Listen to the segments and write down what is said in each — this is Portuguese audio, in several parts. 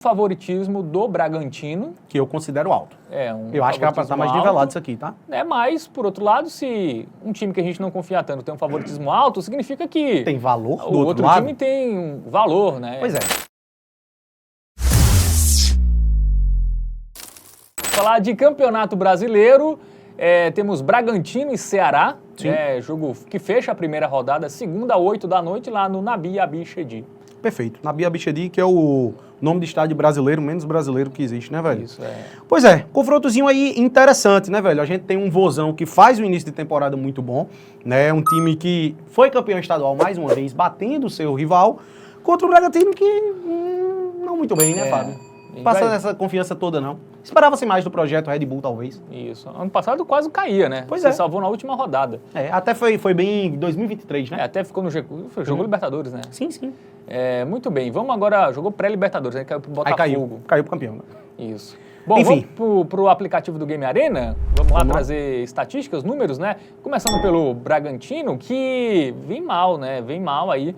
favoritismo do Bragantino. Que eu considero alto. Eu acho que era para estar mais nivelado isso aqui, tá? Mas, por outro lado, se um time que a gente não confia tanto tem um favoritismo alto, significa que... Tem valor do o outro lado? time tem um valor, né? Pois é. Falar de Campeonato Brasileiro, temos Bragantino e Ceará, jogo que fecha a primeira rodada, segunda, 8 da noite, lá no Nabi Abichedi. Perfeito. Nabi Abichedi, que é o nome de estádio brasileiro, menos brasileiro que existe, né, velho? Isso, Pois é, confrontozinho aí interessante, né, velho? A gente tem um Vozão que faz um início de temporada muito bom, né? Um time que foi campeão estadual mais uma vez, batendo o seu rival, contra o Bragantino que não muito bem, né, Fábio? Passa essa confiança toda, não. Esperava-se mais do projeto Red Bull, talvez. Isso. Ano passado quase caía, né? Pois Você salvou na última rodada. Até foi bem em 2023, né? Até ficou no jogou Libertadores, né? Sim, sim. Muito bem. Vamos agora, jogou pré-Libertadores, aí caiu pro Botafogo. Aí caiu pro campeão, né? Isso. Bom, enfim, vamos pro aplicativo do Game Arena. Vamos lá trazer estatísticas, números, né? Começando pelo Bragantino, que vem mal, né? Vem mal aí.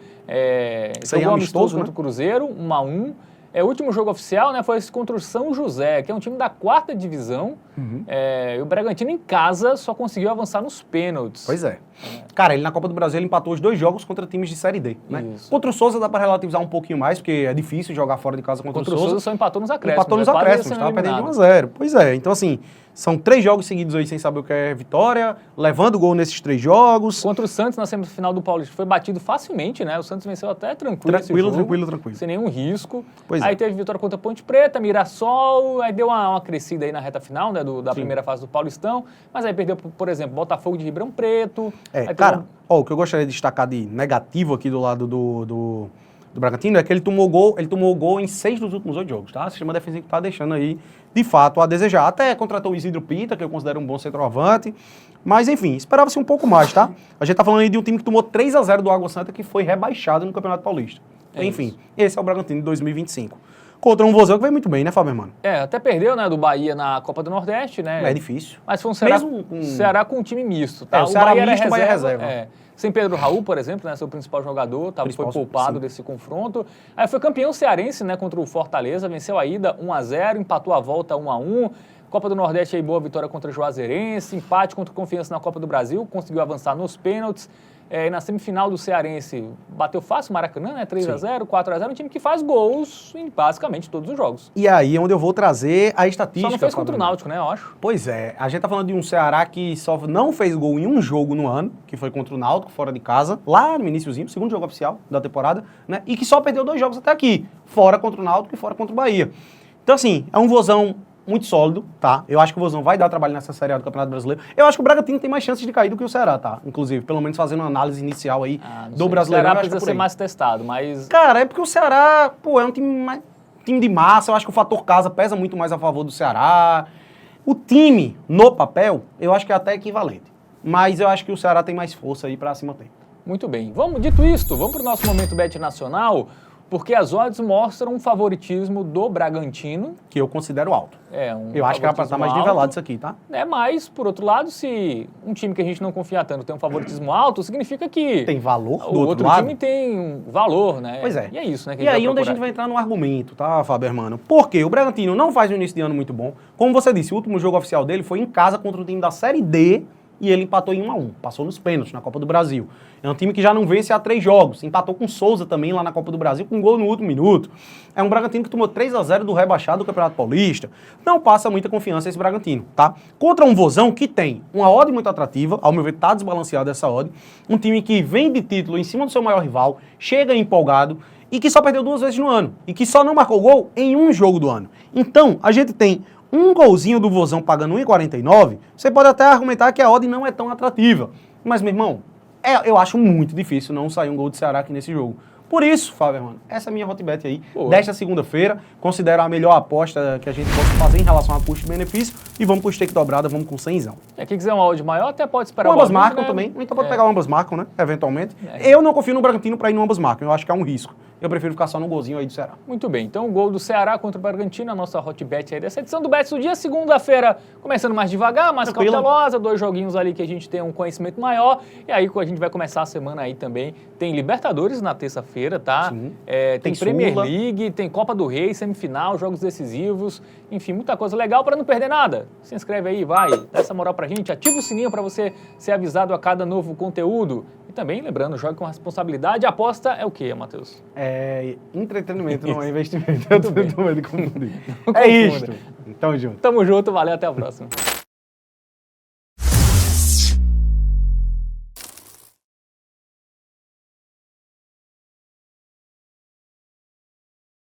Jogou amistoso contra o Cruzeiro, 1-1. O último jogo oficial, né, foi esse contra o São José, que é um time da 4ª divisão. E o Bragantino em casa só conseguiu avançar nos pênaltis. Pois é. Cara, ele na Copa do Brasil ele empatou os 2 jogos contra times de Série D, né? Contra o Souza dá pra relativizar um pouquinho mais, porque é difícil jogar fora de casa contra o Souza. Só empatou nos acréscimos. Empatou nos acréscimos, tava perdendo de 1-0. Pois é, então assim, são 3 jogos seguidos aí sem saber o que é vitória, levando gol nesses 3 jogos. Contra o Santos na semifinal do Paulista foi batido facilmente, né? O Santos venceu até tranquilo. Tranquilo. Sem nenhum risco. Pois aí teve vitória contra a Ponte Preta, Mirassol, aí deu uma crescida aí na reta final, né, da primeira fase do Paulistão, mas aí perdeu, por exemplo, Botafogo de Ribeirão Preto. Cara, o que eu gostaria de destacar de negativo aqui do lado do Bragantino é que ele tomou gol em 6 dos últimos 8 jogos, tá? O sistema defensivo tá deixando aí, de fato, a desejar. Até contratou o Isidro Pita, que eu considero um bom centroavante, mas enfim, esperava-se um pouco mais, tá? A gente tá falando aí de um time que tomou 3-0 do Água Santa, que foi rebaixado no Campeonato Paulista. Enfim, esse é o Bragantino de 2025. Contra um Vozão que veio muito bem, né, Fábio, irmão? Até perdeu, né, do Bahia na Copa do Nordeste, né? É difícil. Mas foi um Ceará com um time misto, tá? O Ceará misto, o Bahia reserva. Sem Pedro Raul, por exemplo, né, seu principal jogador, foi poupado desse confronto. Aí foi campeão cearense, né, contra o Fortaleza, venceu a ida 1-0, empatou a volta 1-1. Copa do Nordeste aí, boa vitória contra o Juazeirense, empate contra o Confiança na Copa do Brasil, conseguiu avançar nos pênaltis. E na semifinal do Cearense, bateu fácil o Maracanã, né? 3-0, 4-0, um time que faz gols em basicamente todos os jogos. E aí é onde eu vou trazer a estatística. Só não fez contra o Náutico, né, eu acho. Pois é, a gente tá falando de um Ceará que só não fez gol em um jogo no ano, que foi contra o Náutico, fora de casa, lá no iniciozinho, segundo jogo oficial da temporada, né? E que só perdeu 2 jogos até aqui, fora contra o Náutico e fora contra o Bahia. Então assim, é um Vozão muito sólido, tá? Eu acho que o Vozão vai dar trabalho nessa Série A do Campeonato Brasileiro. Eu acho que o Bragantino tem mais chances de cair do que o Ceará, tá? Inclusive, pelo menos fazendo uma análise inicial aí do Brasileirão. O Ceará precisa ser mais testado, mas... Cara, é porque o Ceará, é um time de massa, eu acho que o fator casa pesa muito mais a favor do Ceará. O time, no papel, eu acho que é até equivalente. Mas eu acho que o Ceará tem mais força aí pra cima tempo. Muito bem. Dito isto, vamos pro nosso Momento Bet Nacional, porque as odds mostram um favoritismo do Bragantino. Que eu considero alto. Eu acho que era pra estar mais nivelado isso aqui, tá? Mas, por outro lado, se um time que a gente não confia tanto tem um favoritismo alto, significa que... Tem valor do outro lado? time tem um valor, né? Pois é. E é isso, né? E aí onde a gente vai entrar no argumento, tá, Fábio, irmão? Porque o Bragantino não faz um início de ano muito bom. Como você disse, o último jogo oficial dele foi em casa contra o time da Série D, e ele empatou em 1-1, passou nos pênaltis na Copa do Brasil. É um time que já não vence há 3 jogos, empatou com o Souza também lá na Copa do Brasil, com um gol no último minuto. É um Bragantino que tomou 3-0 do rebaixado do Campeonato Paulista. Não passa muita confiança esse Bragantino, tá? Contra um Vozão que tem uma odd muito atrativa, ao meu ver tá desbalanceada essa odd, um time que vem de título em cima do seu maior rival, chega empolgado, e que só perdeu 2 vezes no ano, e que só não marcou gol em um jogo do ano. Então, a gente tem um golzinho do Vozão pagando 1,49, você pode até argumentar que a odd não é tão atrativa. Mas, meu irmão, eu acho muito difícil não sair um gol de Ceará aqui nesse jogo. Por isso, Fábio, mano, essa é a minha hotbet aí, desta segunda-feira. Considero a melhor aposta que a gente pode fazer em relação a custo-benefício. E vamos pro stake dobrada, vamos com 100zão. Quem quiser uma odd maior, até pode esperar ambas marcam, né? Também, então pode pegar ambas marcam, né? Eventualmente. Eu não confio no Bragantino pra ir no ambas marcam, eu acho que é um risco. eu prefiro ficar só no golzinho aí do Ceará. Muito bem, então o gol do Ceará contra o Bragantino, a nossa hot bet aí dessa edição do Bets do Dia. Segunda-feira começando mais devagar, mais cautelosa, 2 joguinhos ali que a gente tem um conhecimento maior. E aí a gente vai começar a semana aí também. Tem Libertadores na terça-feira, tá? Sim. Tem Premier League, tem Copa do Rei, semifinal, jogos decisivos. Enfim, muita coisa legal para não perder nada. Se inscreve aí, vai, dá essa moral pra gente, ativa o sininho para você ser avisado a cada novo conteúdo. E também, lembrando, jogue com responsabilidade. A aposta é o quê, Matheus? É entretenimento, não é investimento. Eu tô medo de confundir. É isso. Tamo junto. Tamo junto, valeu, até a próxima.